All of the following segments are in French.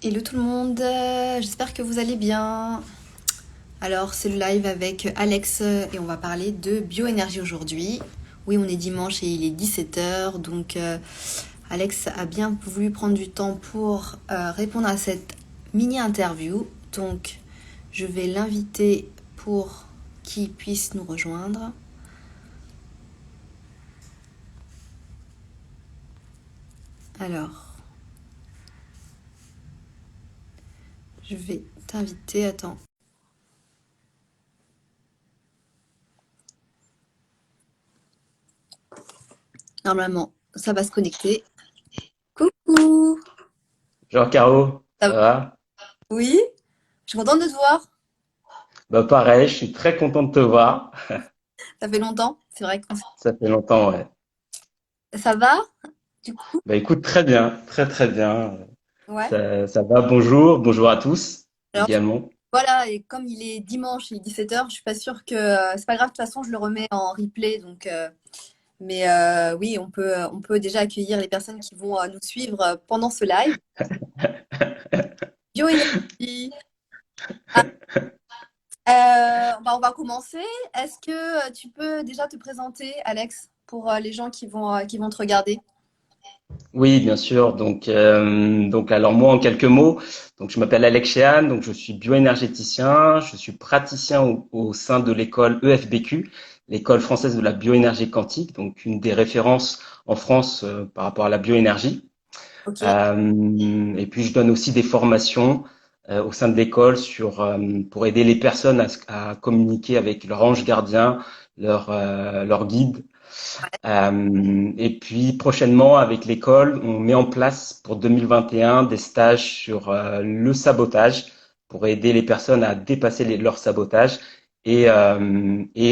Hello tout le monde, j'espère que vous allez bien. Alors c'est le live avec Alex et on va parler de bioénergie aujourd'hui. Oui, on est dimanche et il est 17 h, donc Alex a bien voulu prendre du temps pour répondre à cette mini-interview. Donc je vais l'inviter pour qu'il puisse nous rejoindre. Alors, je vais t'inviter, attends. Normalement, ça va se connecter. Coucou! Genre, Caro, Ça ça va? va? Oui, je suis contente de te voir. Bah pareil, je suis très content de te voir. Ça fait longtemps, c'est vrai qu'on Ça fait longtemps, ouais. Ça va, du coup? Bah écoute, très bien, très très bien. Ouais. Ça va, bonjour, bonjour à tous Alors, également. voilà, et comme il est dimanche, il est 17 h, je suis pas sûre que c'est pas grave, de toute façon, je le remets en replay. Donc, mais oui, on peut déjà accueillir les personnes qui vont nous suivre pendant ce live. Bioénergie. Bah, on va commencer. Est-ce que tu peux déjà te présenter, Alex, pour les gens qui vont te regarder? Oui, bien sûr. Donc alors moi en quelques mots, donc je m'appelle Alex Shehan, donc je suis bioénergéticien, je suis praticien au sein de l'école EFBQ, l'école française de la bioénergie quantique, donc une des références en France par rapport à la bioénergie. Ok. Et puis je donne aussi des formations au sein de l'école pour aider les personnes à communiquer avec leur ange gardien, leur guide. Et puis prochainement avec l'école, on met en place pour 2021 des stages sur le sabotage pour aider les personnes à dépasser leur sabotage et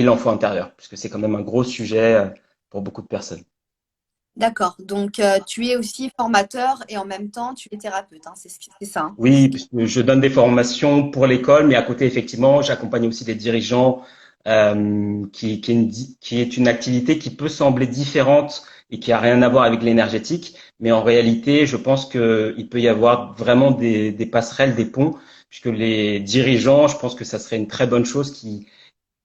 l'enfant intérieur, puisque c'est quand même un gros sujet pour beaucoup de personnes. D'accord. Donc, tu es aussi formateur et en même temps, tu es thérapeute, hein, c'est ça, hein? Oui, parce que je donne des formations pour l'école, mais à côté, effectivement, j'accompagne aussi des dirigeants qui est une activité qui peut sembler différente et qui a rien à voir avec l'énergétique. Mais en réalité, je pense qu'il peut y avoir vraiment des passerelles, des ponts, puisque les dirigeants, je pense que ça serait une très bonne chose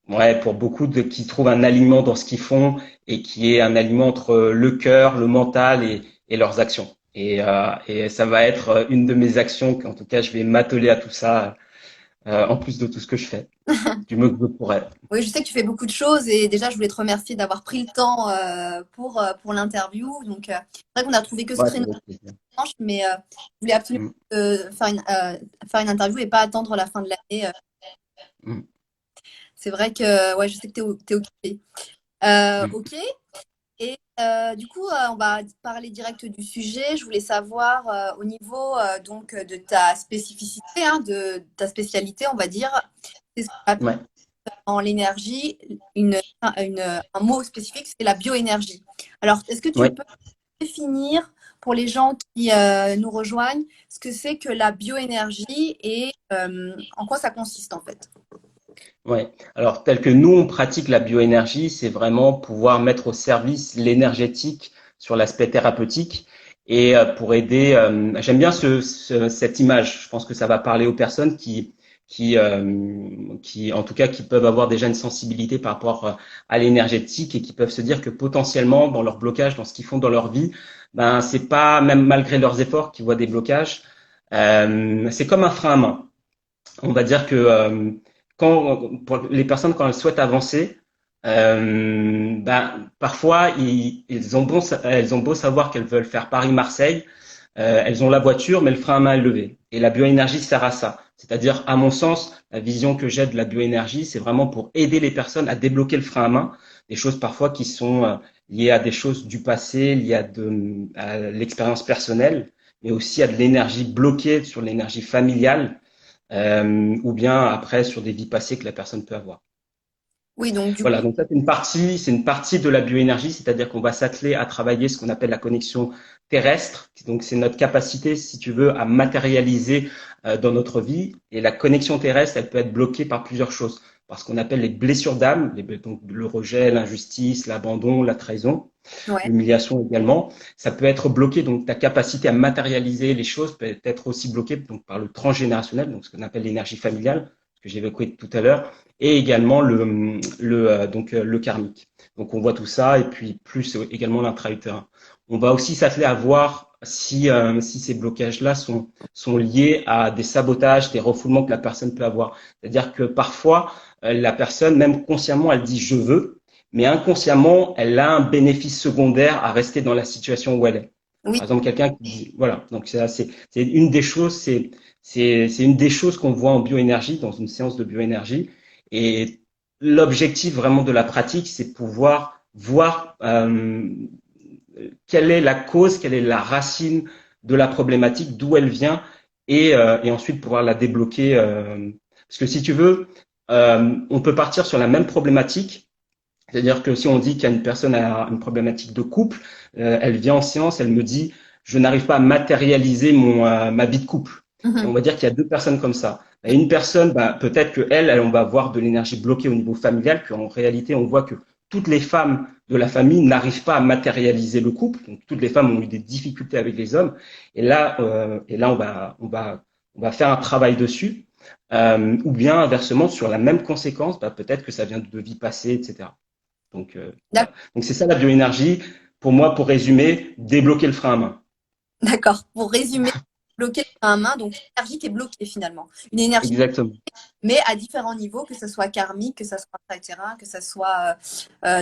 ouais, pour beaucoup qui trouvent un alignement dans ce qu'ils font et qui est un alignement entre le cœur, le mental et leurs actions. Et ça va être une de mes actions, qu'en tout cas, je vais m'atteler à tout ça, en plus de tout ce que je fais, du mieux que je pourrais. Oui, je sais que tu fais beaucoup de choses et déjà, je voulais te remercier d'avoir pris le temps pour l'interview. Donc, c'est vrai qu'on a trouvé que ce Ouais, créneau avec plaisir. dimanche, mais je voulais absolument Mm, faire une interview et pas attendre la fin de l'année. mm. C'est vrai que, ouais, je sais que tu es occupé. Mm. Ok. Et du coup, on va parler direct du sujet. Je voulais savoir au niveau donc de ta spécificité, hein, de ta spécialité, on va dire, c'est ce qu'on appelle Ouais. en l'énergie un mot spécifique, c'est la bioénergie. Alors, est-ce que tu Ouais. peux définir pour les gens qui nous rejoignent ce que c'est que la bioénergie et en quoi ça consiste en fait? Ouais. Alors, tel que nous, on pratique la bioénergie, c'est vraiment pouvoir mettre au service l'énergétique sur l'aspect thérapeutique et pour aider. J'aime bien cette image. Je pense que ça va parler aux personnes en tout cas, qui peuvent avoir déjà une sensibilité par rapport à l'énergétique et qui peuvent se dire que potentiellement, dans leur blocage, dans ce qu'ils font dans leur vie, ben, c'est pas, même malgré leurs efforts, qu'ils voient des blocages. C'est comme un frein à main. On va dire que pour les personnes, quand elles souhaitent avancer, ben, parfois, elles ont beau savoir qu'elles veulent faire Paris-Marseille, elles ont la voiture, mais le frein à main est levé. Et la bioénergie sert à ça. C'est-à-dire, à mon sens, la vision que j'ai de la bioénergie, c'est vraiment pour aider les personnes à débloquer le frein à main, des choses parfois qui sont liées à des choses du passé, liées à l'expérience personnelle, mais aussi à de l'énergie bloquée sur l'énergie familiale ou bien après sur des vies passées que la personne peut avoir. Oui, donc du Voilà, coup, donc ça c'est une partie de la bioénergie, c'est-à-dire qu'on va s'atteler à travailler ce qu'on appelle la connexion terrestre. Donc, c'est notre capacité, si tu veux, à matérialiser dans notre vie. Et la connexion terrestre, elle peut être bloquée par plusieurs choses. Par ce qu'on appelle les blessures d'âme, donc le rejet, l'injustice, l'abandon, la trahison, Ouais. l'humiliation également. Ça peut être bloqué, donc ta capacité à matérialiser les choses peut être aussi bloquée donc, par le transgénérationnel, donc ce qu'on appelle l'énergie familiale, que j'évoquais tout à l'heure, et également le karmique. Donc on voit tout ça, et puis plus également l'intra-utérin. On va aussi s'atteler à voir si ces blocages-là sont liés à des sabotages, des refoulements que la personne peut avoir. C'est-à-dire que parfois, la personne, même consciemment, elle dit je veux, mais inconsciemment, elle a un bénéfice secondaire à rester dans la situation où elle est. Oui, Par exemple, quelqu'un qui dit, voilà, donc c'est une des choses, c'est une des choses qu'on voit en bioénergie, dans une séance de bioénergie. Et l'objectif vraiment de la pratique, c'est pouvoir voir quelle est la cause, quelle est la racine de la problématique, d'où elle vient, et ensuite pouvoir la débloquer. Parce que si tu veux, on peut partir sur la même problématique. C'est-à-dire que si on dit qu'il y a une personne a une problématique de couple, elle vient en séance, elle me dit, je n'arrive pas à matérialiser ma vie de couple. Et on mhm, va dire qu'il y a deux personnes comme ça. Et une personne, bah, peut-être que on va avoir de l'énergie bloquée au niveau familial, qu'en réalité, on voit que toutes les femmes de la famille n'arrivent pas à matérialiser le couple. Donc, toutes les femmes ont eu des difficultés avec les hommes. Et là, on va faire un travail dessus. Ou bien inversement, sur la même conséquence, bah, peut-être que ça vient de vie passée, etc. Donc, voilà. Donc, c'est ça la bioénergie. Pour moi, pour résumer, débloquer le frein à main. d'accord. Pour résumer, bloquer à main, donc l'énergie qui est bloquée finalement. Une énergie, Exactement. mais à différents niveaux, que ce soit karmique, que ce soit intra-terrain, que ce soit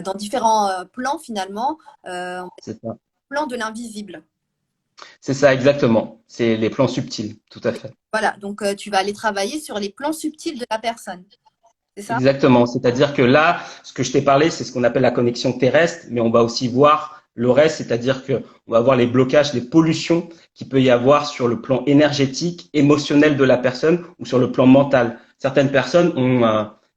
dans différents plans finalement, C'est ça. plans de l'invisible. C'est ça, exactement. C'est les plans subtils, tout à fait. Voilà, donc tu vas aller travailler sur les plans subtils de la personne. C'est ça? Exactement. C'est-à-dire que là, ce que je t'ai parlé, c'est ce qu'on appelle la connexion terrestre, mais on va aussi voir le reste, c'est-à-dire que on va voir les blocages, les pollutions qu'il peut y avoir sur le plan énergétique, émotionnel de la personne ou sur le plan mental. Certaines personnes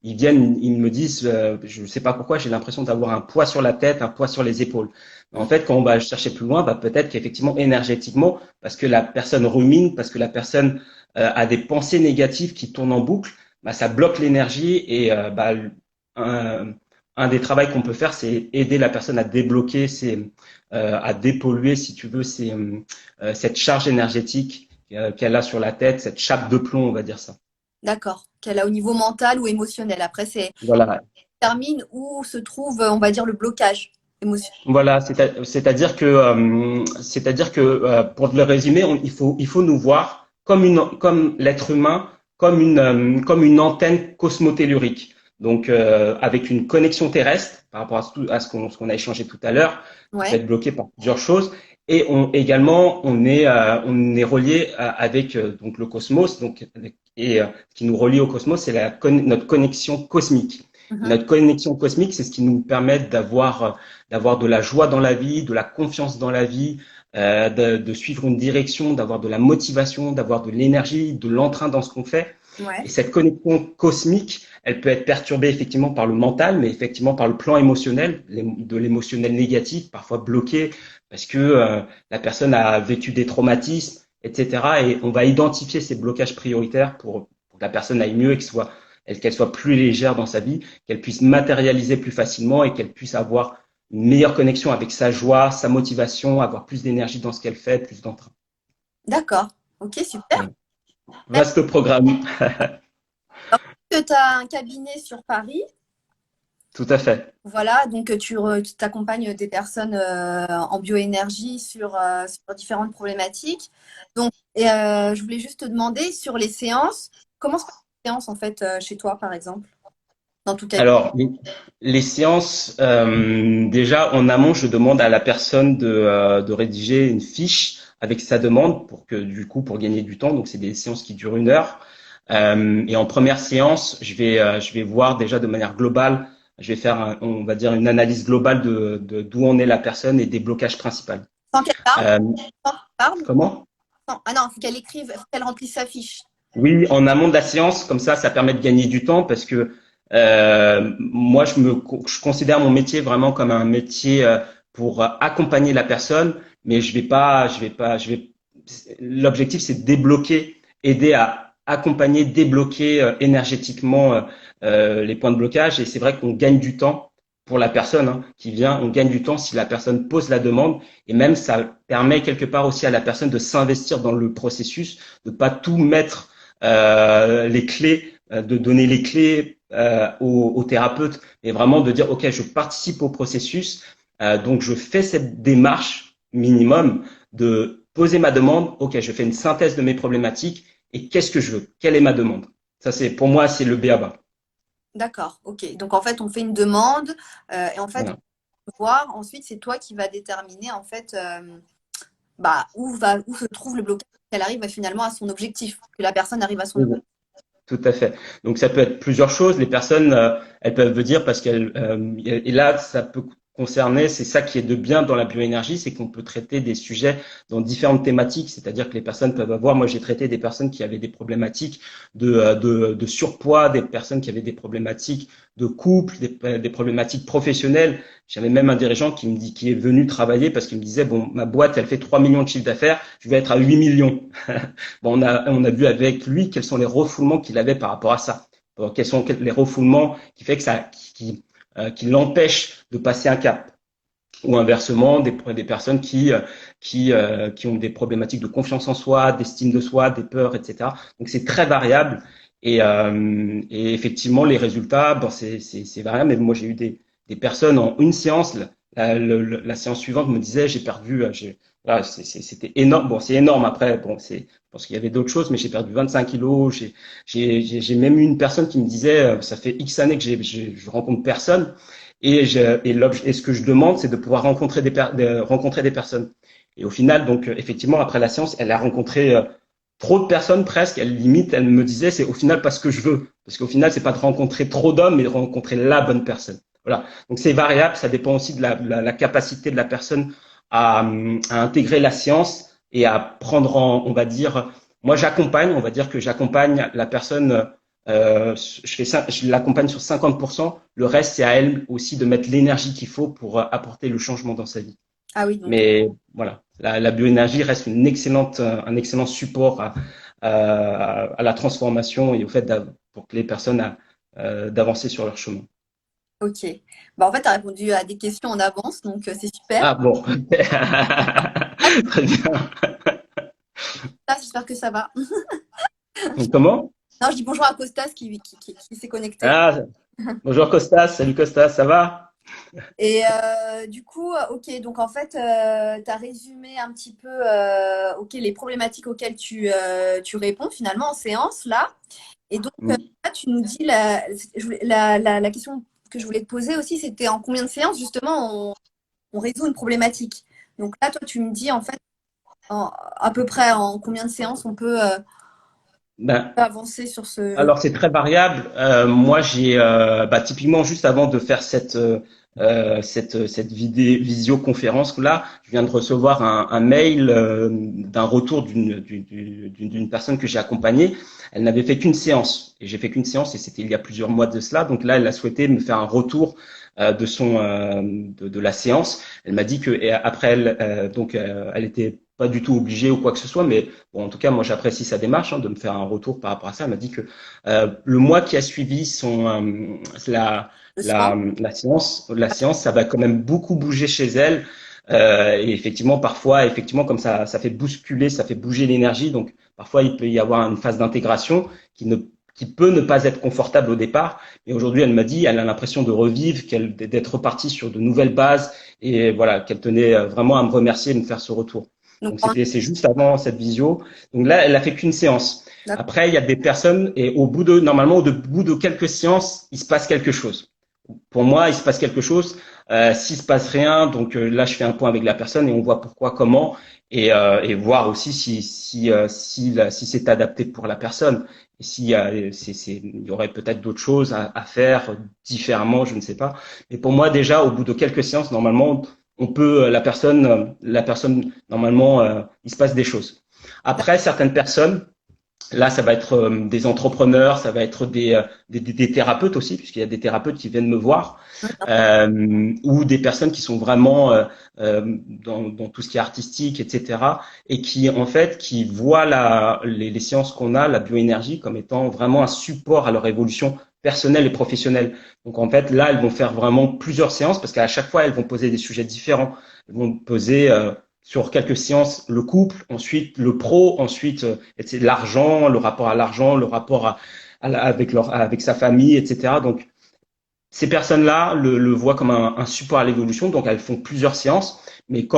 ils viennent, ils me disent, je ne sais pas pourquoi, j'ai l'impression d'avoir un poids sur la tête, un poids sur les épaules. En fait, quand on va chercher plus loin, bah, peut-être qu'effectivement, énergétiquement, parce que la personne rumine, parce que la personne a des pensées négatives qui tournent en boucle, bah, ça bloque l'énergie et un, un des travaux qu'on peut faire, c'est aider la personne à débloquer à dépolluer, si tu veux, cette charge énergétique qu'elle a sur la tête, cette chape de plomb, on va dire ça. D'accord. Qu'elle a au niveau mental ou émotionnel. Après, c'est Voilà, termine où se trouve, on va dire, le blocage émotionnel. voilà, c'est-à-dire que pour le résumer, il faut nous voir comme l'être humain, comme une antenne cosmotellurique. Donc avec une connexion terrestre par rapport à ce qu'on a échangé tout à l'heure, qui peut Ouais, être bloqué par plusieurs choses. Et également, on est relié avec donc le cosmos. Ce qui nous relie au cosmos, c'est notre connexion cosmique. Et mhm, notre connexion cosmique, c'est ce qui nous permet d'avoir de la joie dans la vie, de la confiance dans la vie, de suivre une direction, d'avoir de la motivation, d'avoir de l'énergie, de l'entrain dans ce qu'on fait. Et ouais. cette connexion cosmique, elle peut être perturbée effectivement par le mental, mais effectivement par le plan émotionnel, de l'émotionnel négatif, parfois bloqué, parce que la personne a vécu des traumatismes, etc. Et on va identifier ces blocages prioritaires pour que la personne aille mieux et qu'elle soit plus légère dans sa vie, qu'elle puisse matérialiser plus facilement et qu'elle puisse avoir une meilleure connexion avec sa joie, sa motivation, avoir plus d'énergie dans ce qu'elle fait, plus d'entrain. D'accord. Ok, super. Voilà. Vaste programme. Que tu as un cabinet sur Paris. Tout à fait. Voilà, donc tu t'accompagnes des personnes en bioénergie sur différentes problématiques. Donc, je voulais juste te demander sur les séances, comment se passe les séances en fait chez toi, par exemple, dans tout cabinet? Alors, les séances, déjà en amont, je demande à la personne de rédiger une fiche avec sa demande pour gagner du temps. Donc, c'est des séances qui durent 1 heure. Et en première séance, je vais voir déjà de manière globale, je vais faire, on va dire, une analyse globale d'où en est la personne et des blocages principaux. Sans qu'elle parle? Euh, Sans qu'elle parle? comment? Ah non, il faut qu'elle écrive, il faut qu'elle remplisse sa fiche. Oui, en amont de la séance, comme ça permet de gagner du temps parce que moi, je considère mon métier vraiment comme un métier pour accompagner la personne, mais l'objectif, c'est de débloquer, aider à accompagner, débloquer énergétiquement les points de blocage. Et c'est vrai qu'on gagne du temps pour la personne qui vient, on gagne du temps si la personne pose la demande. Et même, ça permet quelque part aussi à la personne de s'investir dans le processus, de pas tout mettre les clés, de donner les clés au thérapeute, et vraiment de dire, OK, je participe au processus, donc je fais cette démarche minimum de poser ma demande. OK, je fais une synthèse de mes problématiques et qu'est-ce que je veux? Quelle est ma demande? Ça, c'est pour moi, c'est le b.a.-ba. D'accord, ok. Donc en fait, on fait une demande et en fait, Voilà. on va voir. Ensuite, c'est toi qui vas déterminer en fait où se trouve le blocage, qu'elle arrive finalement à son objectif, que la personne arrive à son objectif. Tout à fait. Donc ça peut être plusieurs choses. Les personnes, elles peuvent le dire parce qu'elles, et là, ça peut concerner, c'est ça qui est de bien dans la bioénergie, c'est qu'on peut traiter des sujets dans différentes thématiques. C'est-à-dire que les personnes peuvent avoir, moi j'ai traité des personnes qui avaient des problématiques de surpoids, des personnes qui avaient des problématiques de couple, des problématiques professionnelles. J'avais même un dirigeant qui me dit, qui est venu travailler parce qu'il me disait, bon, ma boîte, elle fait 3 millions de chiffre d'affaires, je vais être à 8 millions. Bon, on a vu avec lui quels sont les refoulements qu'il avait par rapport à ça. Quels sont les refoulements qui fait que qui l'empêche de passer un cap. Ou inversement, des personnes qui ont des problématiques de confiance en soi, d'estime de soi, des peurs, etc. Donc c'est très variable. Et effectivement, les résultats, bon, c'est variable. Mais moi, j'ai eu des personnes en une séance. La séance suivante me disait, j'ai perdu, voilà, c'était énorme. Bon, c'est énorme. Après, bon, parce qu'il y avait d'autres choses, mais j'ai perdu 25 kilos. J'ai même eu une personne qui me disait, ça fait X années que je rencontre personne. Et ce que je demande, c'est de pouvoir rencontrer des personnes. Et au final, donc, effectivement, après la séance, elle a rencontré trop de personnes presque. Elle me disait, c'est au final pas ce que je veux. Parce qu'au final, c'est pas de rencontrer trop d'hommes, mais de rencontrer la bonne personne. Voilà. Donc, c'est variable. Ça dépend aussi de la capacité de la personne à intégrer la science et à prendre on va dire, moi, on va dire que j'accompagne la personne je l'accompagne sur 50%. Le reste, c'est à elle aussi de mettre l'énergie qu'il faut pour apporter le changement dans sa vie. Ah oui, donc Mais voilà, la bioénergie reste un excellent support à la transformation et au fait pour que les personnes d'avancer sur leur chemin. ok. Bah, en fait, tu as répondu à des questions en avance, donc c'est super. Ah bon, très bien. J'espère que ça va. Comment? Non, je dis bonjour à Costas qui s'est connecté. Ah, bonjour Costas, salut Costas, ça va? Et du coup, ok, donc en fait, tu as résumé un petit peu ok, les problématiques auxquelles tu réponds finalement en séance là. Et donc, Mm. là, tu nous dis, la question que je voulais te poser aussi, c'était en combien de séances justement on résout une problématique. Donc là, toi, tu me dis en fait à peu près en combien de séances on peut Ben, avancer sur ce. alors c'est très variable. Moi j'ai typiquement juste avant de faire cette visioconférence là, je viens de recevoir un mail d'un retour d'une personne que j'ai accompagnée. Elle n'avait fait qu'une séance et j'ai fait qu'une séance et c'était il y a plusieurs mois de cela. Donc là elle a souhaité me faire un retour de la séance. Elle m'a dit que et après elle était pas du tout obligée ou quoi que ce soit, mais bon, en tout cas, moi, j'apprécie sa démarche de me faire un retour par rapport à ça. Elle m'a dit que le mois qui a suivi Le soin. la séance, ça va quand même beaucoup bouger chez elle. Et effectivement, parfois, effectivement, comme ça fait bousculer, ça fait bouger l'énergie. Donc, parfois, il peut y avoir une phase d'intégration qui peut ne pas être confortable au départ. Mais aujourd'hui, elle m'a dit, elle a l'impression de revivre, d'être repartie sur de nouvelles bases et voilà, qu'elle tenait vraiment à me remercier et me faire ce retour. Donc, Donc c'est juste avant cette visio. Donc là, elle a fait qu'une séance. d'accord. Après, il y a des personnes et normalement, au bout de quelques séances, il se passe quelque chose. Pour moi, il se passe quelque chose. S'il se passe rien, donc là, je fais un point avec la personne et on voit pourquoi, comment, et voir aussi si c'est adapté pour la personne. Et s'il y a, il y aurait peut-être d'autres choses à faire différemment, je ne sais pas. Mais pour moi, déjà, au bout de quelques séances, normalement, on peut, la personne, normalement, il se passe des choses. Après, certaines personnes, Là, ça va être des entrepreneurs, ça va être des thérapeutes aussi, puisqu'il y a des thérapeutes qui viennent me voir, ou des personnes qui sont vraiment dans tout ce qui est artistique, etc., et qui en fait qui voient les séances qu'on a, la bioénergie, comme étant vraiment un support à leur évolution personnelle et professionnelle. Donc en fait, là, elles vont faire vraiment plusieurs séances, parce qu'à chaque fois, elles vont poser des sujets différents. Elles vont poser sur quelques séances le couple, ensuite le pro, ensuite l'argent, le rapport à l'argent, le rapport avec sa famille, etc. Donc ces personnes-là le voient comme un support à l'évolution, donc elles font plusieurs séances, mais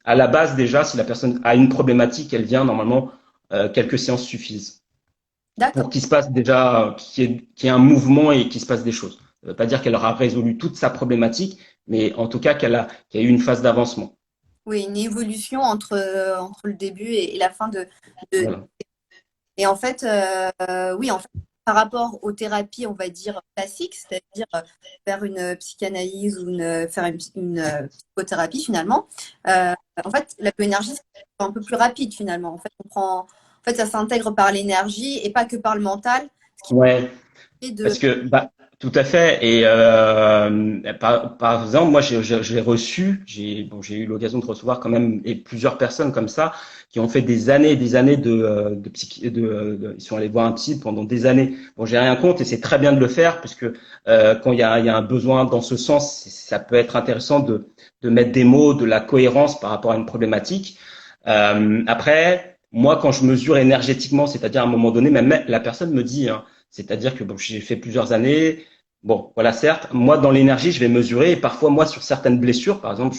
à la base déjà, si la personne a une problématique, elle vient normalement quelques séances suffisent pour D'accord. qu'il se passe déjà, qu'il y ait un mouvement et qu'il se passe des choses. Ça ne veut pas dire qu'elle aura résolu toute sa problématique, mais en tout cas qu'il y a eu une phase d'avancement. Oui, une évolution entre le début et la fin de... Voilà. Et en fait, oui, en fait, par rapport aux thérapies, on va dire classiques, c'est-à-dire faire une psychanalyse ou faire une psychothérapie finalement, en fait, la bioénergie, c'est un peu plus rapide finalement. En fait, en fait, ça s'intègre par l'énergie et pas que par le mental, ce qui Ouais. permet de... Parce que, bah, tout à fait. Et par exemple, moi, j'ai reçu, j'ai eu l'occasion de recevoir quand même et plusieurs personnes comme ça qui ont fait des années et des années ils sont allés voir un psy pendant des années. Bon, j'ai rien contre et c'est très bien de le faire puisque quand il y a un besoin dans ce sens, ça peut être intéressant de mettre des mots, de la cohérence par rapport à une problématique. Après, moi, quand je mesure énergétiquement, c'est-à-dire à un moment donné, même la personne me dit, hein, c'est-à-dire que bon, j'ai fait plusieurs années. Bon, voilà, certes, moi dans l'énergie, je vais mesurer et parfois moi sur certaines blessures, par exemple,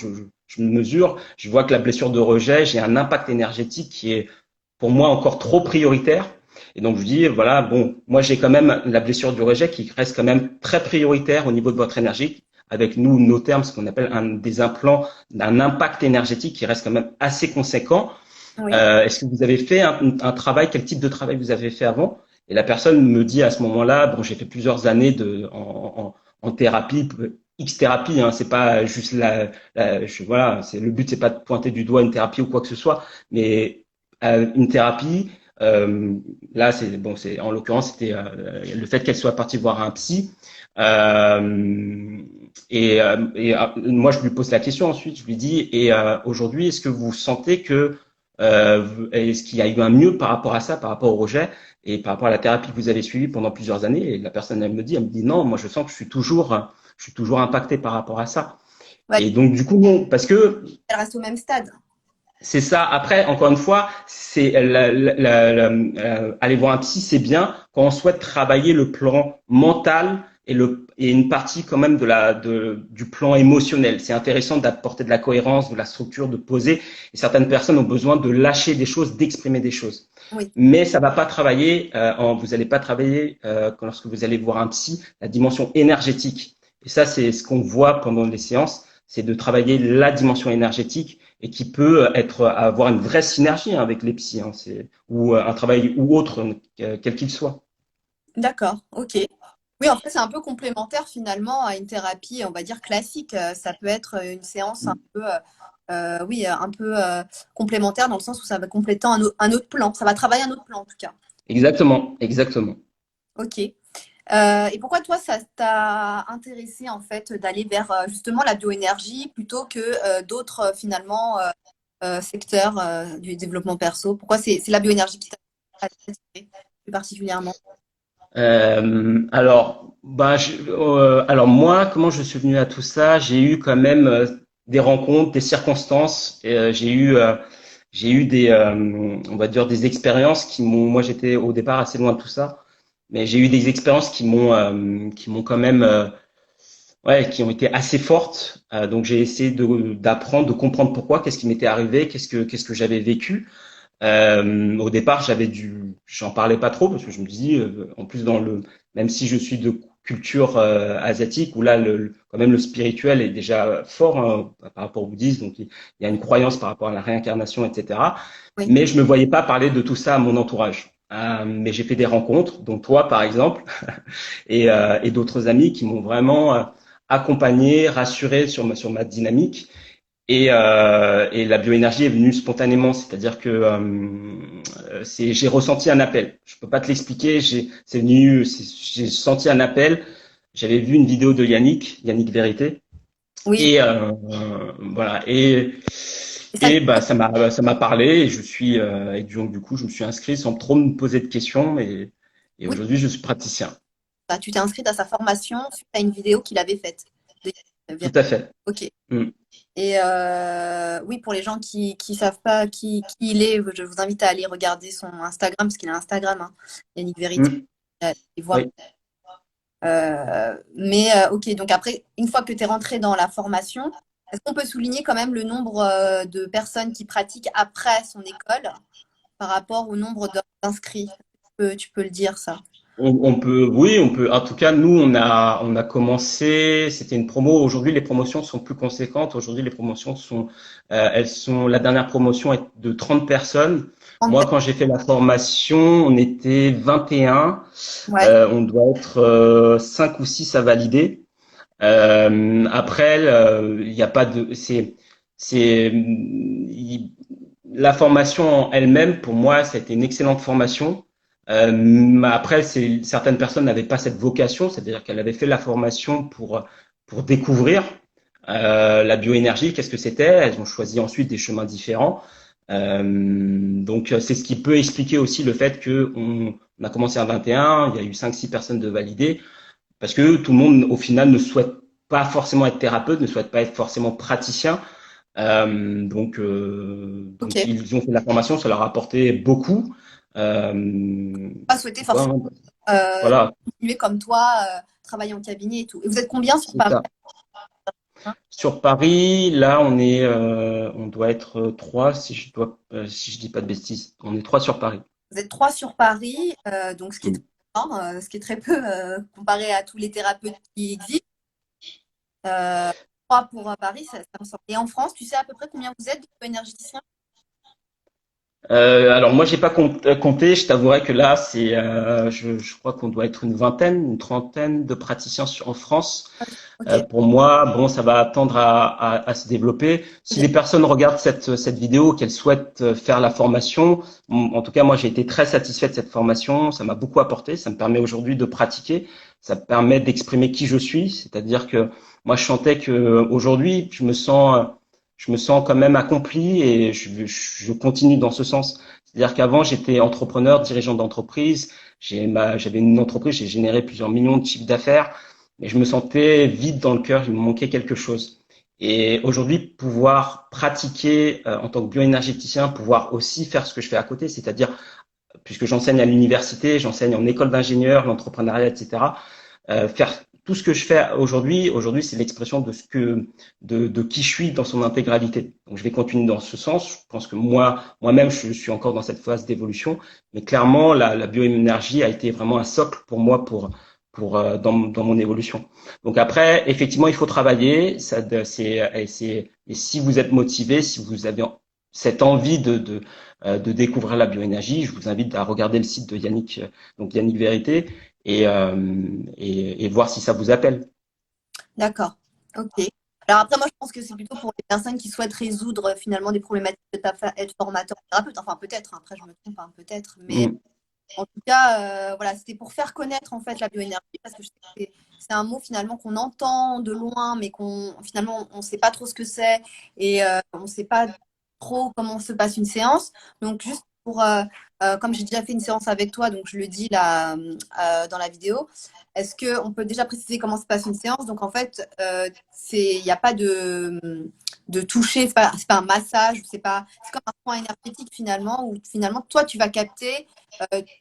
je me mesure, je vois que la blessure de rejet, j'ai un impact énergétique qui est pour moi encore trop prioritaire. Et donc je dis, voilà, bon, moi j'ai quand même la blessure du rejet qui reste quand même très prioritaire au niveau de votre énergie. Avec nous, nos termes, ce qu'on appelle des implants d'un impact énergétique qui reste quand même assez conséquent. Oui, Est-ce que vous avez fait un travail, quel type de travail vous avez fait avant? Et la personne me dit à ce moment-là, bon, j'ai fait plusieurs années en thérapie, X thérapie, hein, c'est pas juste voilà, le but c'est pas de pointer du doigt une thérapie ou quoi que ce soit, mais une thérapie, euh, là c'est bon, c'est en l'occurrence c'était le fait qu'elle soit partie voir un psy. Moi je lui pose la question ensuite, je lui dis et aujourd'hui est-ce que vous sentez que est-ce qu'il y a eu un mieux par rapport à ça, par rapport au rejet et par rapport à la thérapie que vous avez suivie pendant plusieurs années? Et la personne, elle me dit non, moi je sens que je suis toujours impacté par rapport à ça. ouais, Et donc du coup non, parce que elle reste au même stade. c'est ça. Après, encore une fois, c'est aller voir un psy, c'est bien quand on souhaite travailler le plan mental et une partie quand même du plan émotionnel. C'est intéressant d'apporter de la cohérence, de la structure, de poser. Et certaines personnes ont besoin de lâcher des choses, d'exprimer des choses. Oui, Mais ça va pas travailler. Vous n'allez pas travailler lorsque vous allez voir un psy la dimension énergétique. Et ça, c'est ce qu'on voit pendant les séances, c'est de travailler la dimension énergétique et qui peut avoir une vraie synergie hein, avec les psys, hein, ou un travail ou autre, quel qu'il soit. d'accord, ok. Oui, en fait, c'est un peu complémentaire finalement à une thérapie, on va dire classique. Ça peut être une séance un peu, oui, un peu complémentaire dans le sens où ça va compléter un autre plan. Ça va travailler un autre plan en tout cas. Exactement, exactement. Ok. Et pourquoi toi, ça t'a intéressé en fait d'aller vers justement la bioénergie plutôt que d'autres finalement secteurs du développement perso? Pourquoi c'est la bioénergie qui t'a attiré plus particulièrement? Alors moi, comment je suis venu à tout ça? J'ai eu quand même des rencontres, des circonstances. J'ai eu on va dire, des expériences qui m'ont. Moi, j'étais au départ assez loin de tout ça, mais j'ai eu des expériences qui m'ont quand même, ouais, qui ont été assez fortes. Donc, j'ai essayé d'apprendre, de comprendre pourquoi, qu'est-ce qui m'était arrivé, qu'est-ce que j'avais vécu. Au départ, j'en parlais pas trop parce que je me dis, en plus même si je suis de culture asiatique où là, quand même le spirituel est déjà fort hein, par rapport au bouddhisme, donc il y a une croyance par rapport à la réincarnation, etc. Oui, Mais je me voyais pas parler de tout ça à mon entourage. Mais j'ai fait des rencontres, dont toi par exemple, et d'autres amis qui m'ont vraiment accompagné, rassuré sur ma dynamique. Et la bioénergie est venue spontanément, c'est-à-dire que j'ai ressenti un appel. Je peux pas te l'expliquer. J'ai senti un appel. J'avais vu une vidéo de Yannick Vérité, Oui. et voilà. Et ça, Et bah ça m'a parlé et et donc du coup je me suis inscrit sans trop me poser de questions et oui, aujourd'hui je suis praticien. bah, tu t'es inscrite à sa formation suite à une vidéo qu'il avait faite. Tout à fait. Ok. Mm. Et oui, pour les gens qui savent pas qui il est, je vous invite à aller regarder son Instagram, parce qu'il a un Instagram, hein, Yannick Vérité, Mm. et voir. Oui. Mais ok, donc après, une fois que tu es rentré dans la formation, est-ce qu'on peut souligner quand même le nombre de personnes qui pratiquent après son école par rapport au nombre d'inscrits? Tu peux le dire, ça. Oui, on peut. En tout cas, nous, on a commencé. C'était une promo. Aujourd'hui, les promotions sont plus conséquentes. Aujourd'hui, les promotions la dernière promotion est de 30 personnes. Moi, quand j'ai fait la formation, on était 21. Ouais, On doit être 5 ou 6 à valider. Après, il n'y a pas de. La formation en elle-même, pour moi, c'était une excellente formation. Mais après, certaines personnes n'avaient pas cette vocation, c'est-à-dire qu'elles avaient fait la formation pour découvrir la bioénergie, qu'est-ce que c'était. Elles ont choisi ensuite des chemins différents. Donc, c'est ce qui peut expliquer aussi le fait que on a commencé à 21, il y a eu 5-6 personnes de validées, parce que tout le monde, au final, ne souhaite pas forcément être thérapeute, ne souhaite pas être forcément praticien. Donc ok. ils ont fait la formation, ça leur a apporté beaucoup. Pas souhaité Ouais, forcément voilà, continuer comme toi, travailler en cabinet et tout. Et vous êtes combien sur c'est Paris? ça. Sur Paris, là, on doit être trois, si je dis pas de bêtises. On est trois sur Paris. Vous êtes trois sur Paris, donc ce qui est Mm. très peu, hein, ce qui est très peu comparé à tous les thérapeutes qui existent. Euh, Trois pour Paris, ça me semble. Et en France, tu sais à peu près combien vous êtes de énergéticiens? Alors moi, j'ai pas compté. Je t'avouerai que là, je crois qu'on doit être une vingtaine, une trentaine de praticiens en France. Ok. Pour moi, bon, ça va tendre à se développer. Si les personnes regardent cette vidéo, qu'elles souhaitent faire la formation, en tout cas, moi, j'ai été très satisfait de cette formation. Ça m'a beaucoup apporté. Ça me permet aujourd'hui de pratiquer. Ça me permet d'exprimer qui je suis. C'est-à-dire que moi, je sentais que aujourd'hui, je me sens quand même accompli et je continue dans ce sens. C'est-à-dire qu'avant, j'étais entrepreneur, dirigeant d'entreprise. J'avais une entreprise, j'ai généré plusieurs millions de chiffres d'affaires. Mais je me sentais vide dans le cœur, il me manquait quelque chose. Et aujourd'hui, pouvoir pratiquer en tant que bioénergéticien, pouvoir aussi faire ce que je fais à côté, c'est-à-dire, puisque j'enseigne à l'université, j'enseigne en école d'ingénieur, l'entrepreneuriat, etc., faire tout ce que je fais aujourd'hui, c'est l'expression de qui je suis dans son intégralité. Donc, je vais continuer dans ce sens. Je pense que moi-même, je suis encore dans cette phase d'évolution, mais clairement, la bioénergie a été vraiment un socle pour moi dans mon évolution. Donc après, effectivement, il faut travailler. Et si vous êtes motivé, si vous avez cette envie de découvrir la bioénergie, je vous invite à regarder le site de Yannick, donc Yannick Vérité, et voir si ça vous appelle. D'accord. Ok. Alors après, moi, je pense que c'est plutôt pour les personnes qui souhaitent résoudre finalement des problématiques de être formateur, thérapeute. Enfin, peut-être. Après, je me trompe, hein, peut-être. Mais Mm. en tout cas, voilà, c'était pour faire connaître en fait la bioénergie, parce que je sais que c'est un mot finalement qu'on entend de loin, mais qu'on finalement on ne sait pas trop ce que c'est et on ne sait pas trop comment se passe une séance. Donc juste pour, comme j'ai déjà fait une séance avec toi, donc je le dis là dans la vidéo, est-ce qu'on peut déjà préciser comment se passe une séance? Donc en fait, il n'y a pas de toucher, c'est pas un massage, c'est comme un point énergétique finalement, où finalement toi tu vas capter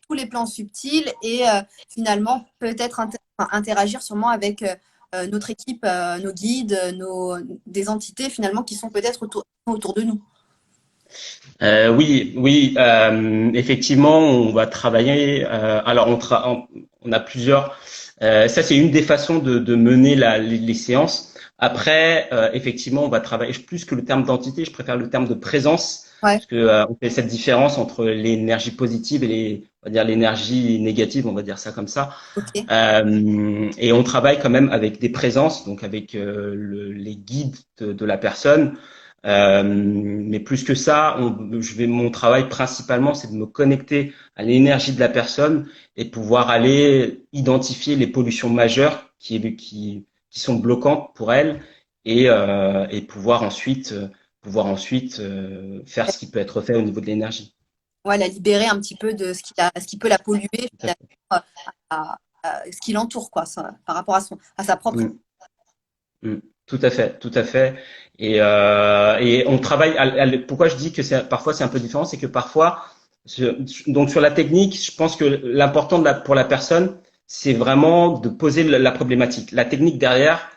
tous les plans subtils et finalement peut-être interagir sûrement avec notre équipe, nos guides, des entités finalement qui sont peut-être autour de nous. Oui, oui, effectivement, on va travailler. Alors, on a plusieurs. Ça, c'est une des façons de mener les séances. Après, effectivement, on va travailler plus que le terme d'entité. Je préfère le terme de présence Ouais, parce que on fait cette différence entre l'énergie positive et on va dire l'énergie négative. On va dire ça comme ça. ok. Et on travaille quand même avec des présences, donc avec les guides de la personne. Mais plus que ça, mon travail principalement, c'est de me connecter à l'énergie de la personne et pouvoir aller identifier les pollutions majeures qui sont bloquantes pour elle et pouvoir ensuite faire ce qui peut être fait au niveau de l'énergie. Ouais, la libérer un petit peu de ce qui peut la polluer Tout à fait. finalement, ce qui l'entoure, quoi, par rapport à sa propre. Mm, mm. Tout à fait, tout à fait. Et on travaille. Pourquoi je dis que parfois c'est un peu différent, c'est que parfois, donc sur la technique, je pense que l'important pour la personne, c'est vraiment de poser la problématique. La technique derrière,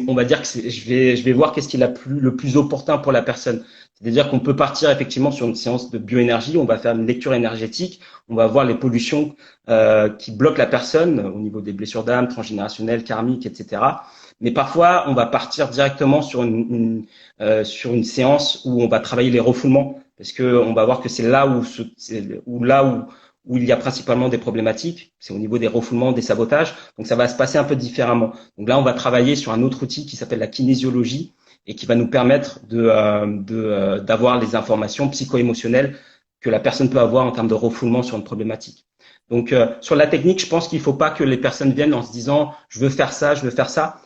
on va dire que je vais voir qu'est-ce qui est le plus opportun pour la personne. C'est-à-dire qu'on peut partir effectivement sur une séance de bioénergie, on va faire une lecture énergétique, on va voir les pollutions qui bloquent la personne au niveau des blessures d'âme, transgénérationnelles, karmiques, etc. Mais parfois, on va partir directement sur une séance où on va travailler les refoulements, parce que on va voir que c'est là où il y a principalement des problématiques, c'est au niveau des refoulements, des sabotages. Donc ça va se passer un peu différemment. Donc là, on va travailler sur un autre outil qui s'appelle la kinésiologie et qui va nous permettre d'avoir les informations psycho-émotionnelles que la personne peut avoir en termes de refoulement sur une problématique. Donc sur la technique, je pense qu'il ne faut pas que les personnes viennent en se disant je veux faire ça, je veux faire ça.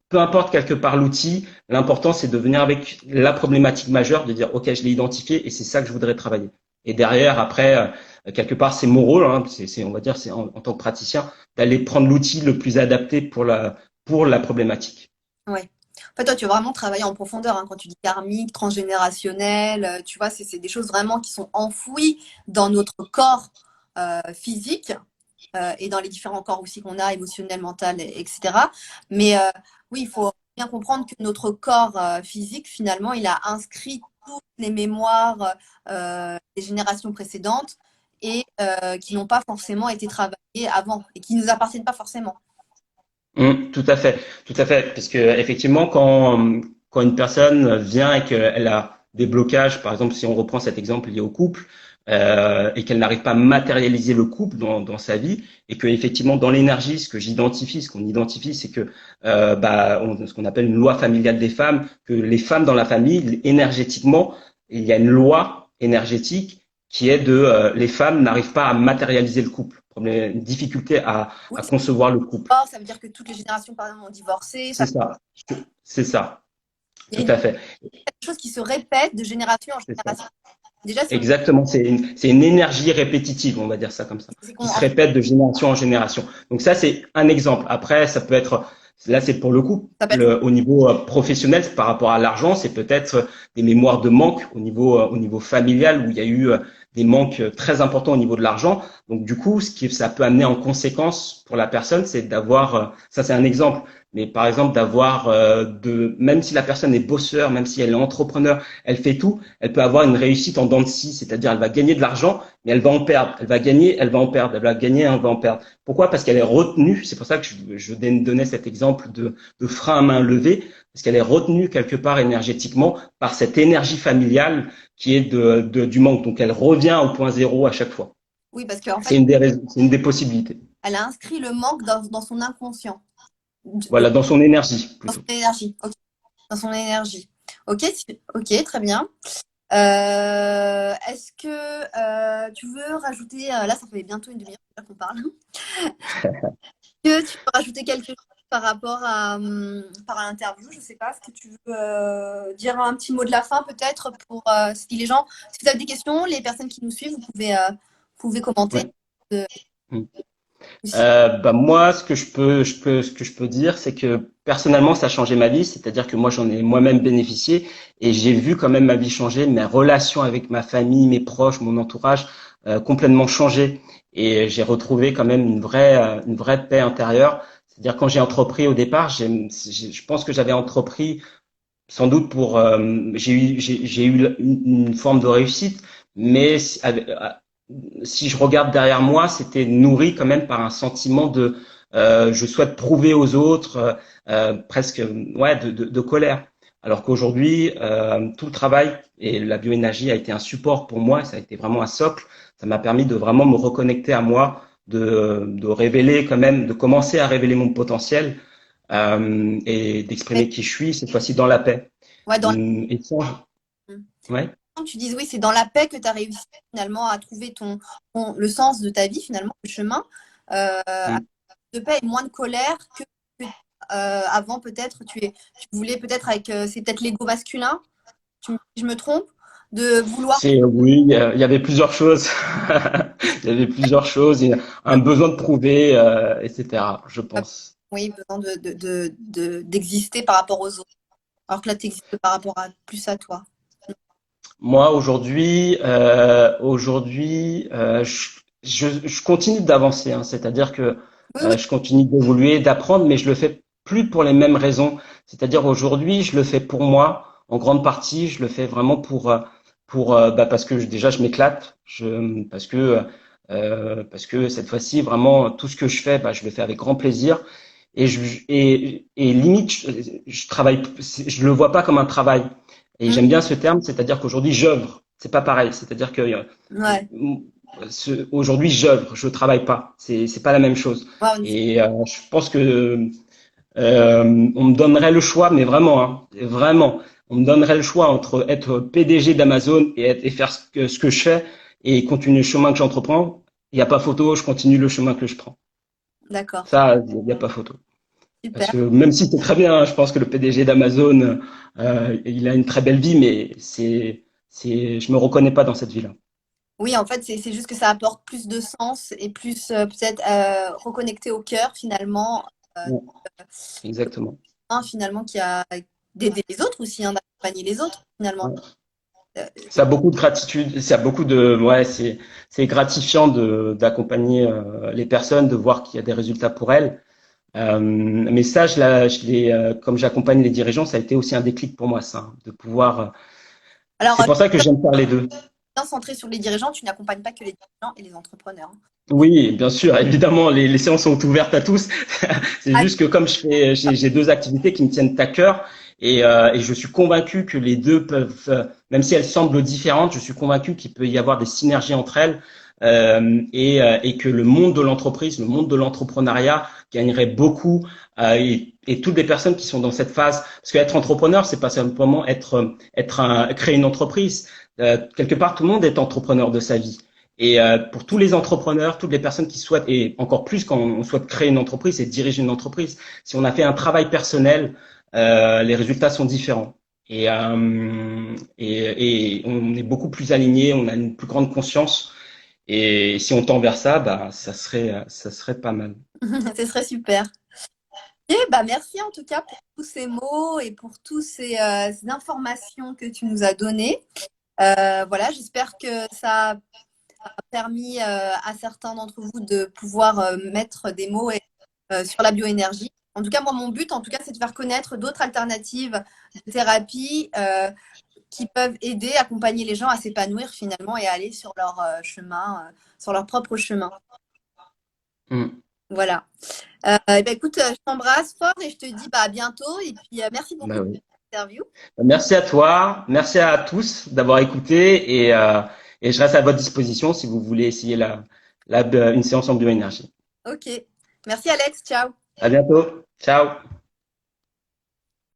Peu importe quelque part l'outil, l'important c'est de venir avec la problématique majeure, de dire ok, je l'ai identifié et c'est ça que je voudrais travailler. Et derrière, après, quelque part, c'est mon rôle, hein, on va dire, c'est en tant que praticien, d'aller prendre l'outil le plus adapté pour la problématique. Ouais. En fait, toi, tu veux vraiment travailler en profondeur, hein, quand tu dis karmique, transgénérationnel, tu vois, c'est des choses vraiment qui sont enfouies dans notre corps physique et dans les différents corps aussi qu'on a, émotionnel, mental, etc. Mais oui, il faut bien comprendre que notre corps physique, finalement, il a inscrit toutes les mémoires des générations précédentes et qui n'ont pas forcément été travaillées avant et qui ne nous appartiennent pas forcément. Tout à fait, parce que effectivement, quand une personne vient et qu'elle a des blocages, par exemple, si on reprend cet exemple lié au couple, et qu'elle n'arrive pas à matérialiser le couple dans sa vie, et que effectivement dans l'énergie, ce qu'on identifie, c'est que ce qu'on appelle une loi familiale des femmes, que les femmes dans la famille, énergétiquement, il y a une loi énergétique qui est les femmes n'arrivent pas à matérialiser le couple, une difficulté Oui, à concevoir le couple. ça veut dire que toutes les générations, par exemple, ont divorcé. C'est ça, c'est ça, Il y tout a à fait, quelque chose qui se répète de génération en c'est ça. génération. Déjà, si on, Exactement, c'est une énergie répétitive, on va dire ça comme ça, c'est qu'on, qui se en fait, répète de génération en génération. Donc ça, c'est un exemple. Après, ça peut être, là, c'est pour le coup, ça peut être au niveau professionnel, par rapport à l'argent, c'est peut-être des mémoires de manque au niveau familial où il y a eu des manques très importants au niveau de l'argent. Donc du coup, ça peut amener en conséquence pour la personne, c'est d'avoir, ça c'est un exemple, mais par exemple d'avoir même si la personne est bosseur, même si elle est entrepreneur, elle fait tout, elle peut avoir une réussite en dents de scie, c'est-à-dire elle va gagner de l'argent, mais elle va en perdre. Elle va gagner, elle va en perdre. Elle va gagner, elle va en perdre. Pourquoi? Parce qu'elle est retenue. C'est pour ça que je donnais cet exemple de frein à main levée, parce qu'elle est retenue quelque part énergétiquement par cette énergie familiale qui est du manque. Donc elle revient au point zéro à chaque fois. oui, parce qu'en fait, C'est une des raisons, c'est une des possibilités. elle a inscrit le manque dans son inconscient, Voilà, dans son énergie dans plutôt. son énergie. Ok, dans son énergie. Ok, ok, très bien. Est-ce que tu veux rajouter, là ça fait bientôt une demi-heure qu'on parle, que tu veux rajouter quelque chose par à l'interview, je sais pas, est-ce que tu veux dire un petit mot de la fin peut-être pour si les gens, si vous avez des questions, les personnes qui nous suivent, vous pouvez commenter. Ouais. Euh, Moi, ce que je peux dire, c'est que personnellement, ça a changé ma vie. C'est-à-dire que moi, j'en ai moi-même bénéficié et j'ai vu quand même ma vie changer, mes relations avec ma famille, mes proches, mon entourage, complètement changer. Et j'ai retrouvé quand même une vraie paix intérieure. C'est-à-dire quand j'ai entrepris au départ, je pense que j'avais entrepris sans doute j'ai eu une forme de réussite, mais si je regarde derrière moi, c'était nourri quand même par un sentiment je souhaite prouver aux autres, presque ouais de colère. Alors qu'aujourd'hui, tout le travail et la bioénergie a été un support pour moi, ça a été vraiment un socle. Ça m'a permis de vraiment me reconnecter à moi, de révéler quand même, de commencer à révéler mon potentiel. et Mais, d'exprimer qui je suis, cette fois-ci dans la paix. ouais, dans Et ça, ouais. tu dises oui, c'est dans la paix que tu as réussi finalement à trouver le sens de ta vie, finalement, le chemin. Mm. De paix et moins de colère que, avant, peut-être, tu voulais peut-être avec, c'est peut-être l'ego masculin, je me trompe, de vouloir, Oui, il y avait plusieurs choses. Il y avait plusieurs choses, un besoin de prouver, etc., je pense. oui, besoin d'exister par rapport aux autres, alors que là, tu existes par rapport à plus à toi. Moi, aujourd'hui, je continue d'avancer, hein, c'est-à-dire que Oui, oui, je continue d'évoluer, d'apprendre, mais je le fais plus pour les mêmes raisons. C'est-à-dire aujourd'hui, je le fais pour moi, en grande partie, je le fais vraiment pour parce que déjà je m'éclate, parce que cette fois-ci, vraiment, tout ce que je fais, je le fais avec grand plaisir. Et limite, je travaille, je le vois pas comme un travail. Et hum, j'aime bien ce terme, c'est-à-dire qu'aujourd'hui j'œuvre. C'est pas pareil. C'est-à-dire que ouais. aujourd'hui j'œuvre, je travaille pas. C'est pas la même chose. Ouais, Et je pense que on me donnerait le choix, mais vraiment, hein, vraiment, on me donnerait le choix entre être PDG d'Amazon et faire ce que je fais et continuer le chemin que j'entreprends. Il n'y a pas photo, je continue le chemin que je prends. d'accord, Ça, il n'y a pas photo. Parce super. que même si c'est très bien, hein, je pense que le PDG d'Amazon, il a une très belle vie, mais je me reconnais pas dans cette vie-là. Oui, en fait, c'est juste que ça apporte plus de sens et plus peut-être reconnecté au cœur finalement, Ouais, exactement. finalement qui a d'aider les autres aussi, hein, d'accompagner les autres finalement. Ouais. Euh, Ça a beaucoup de gratitude, ça a beaucoup de, ouais, c'est gratifiant d'accompagner les personnes, de voir qu'il y a des résultats pour elles. Mais ça, comme j'accompagne les dirigeants, ça a été aussi un déclic pour moi, ça, hein, de pouvoir. Alors, C'est pour ça que j'aime faire les deux. bien centré sur les dirigeants, tu n'accompagnes pas que les dirigeants et les entrepreneurs, hein. Oui, bien sûr, évidemment, les séances sont ouvertes à tous. C'est Ah, juste que comme j'ai deux activités qui me tiennent à cœur et je suis convaincu que les deux peuvent, même si elles semblent différentes, je suis convaincu qu'il peut y avoir des synergies entre elles et que le monde de l'entreprise, le monde de l'entrepreneuriat gagnerait beaucoup et toutes les personnes qui sont dans cette phase, parce qu'être entrepreneur, c'est pas simplement créer une entreprise. Quelque part, tout le monde est entrepreneur de sa vie. Et pour tous les entrepreneurs, toutes les personnes qui souhaitent, et encore plus quand on souhaite créer une entreprise et diriger une entreprise, si on a fait un travail personnel, les résultats sont différents. Et on est beaucoup plus aligné, on a une plus grande conscience. Et si on tend vers ça, ça serait pas mal. ce serait super. Et bah merci en tout cas pour tous ces mots et pour toutes ces informations que tu nous as données. Voilà, j'espère que ça a permis à certains d'entre vous de pouvoir mettre des mots sur la bioénergie. En tout cas, moi, mon but, en tout cas, c'est de faire connaître d'autres alternatives de thérapie qui peuvent aider, accompagner les gens à s'épanouir finalement et à aller sur leur chemin, sur leur propre chemin. Mm. Voilà. Et ben, écoute, je t'embrasse fort et je te dis bah, à bientôt. Et puis, merci beaucoup Bah de oui. cette interview. Merci à toi, merci à tous d'avoir écouté et je reste à votre disposition si vous voulez essayer une séance en bioénergie. Ok. Merci, Alex. Ciao. À bientôt. Ciao.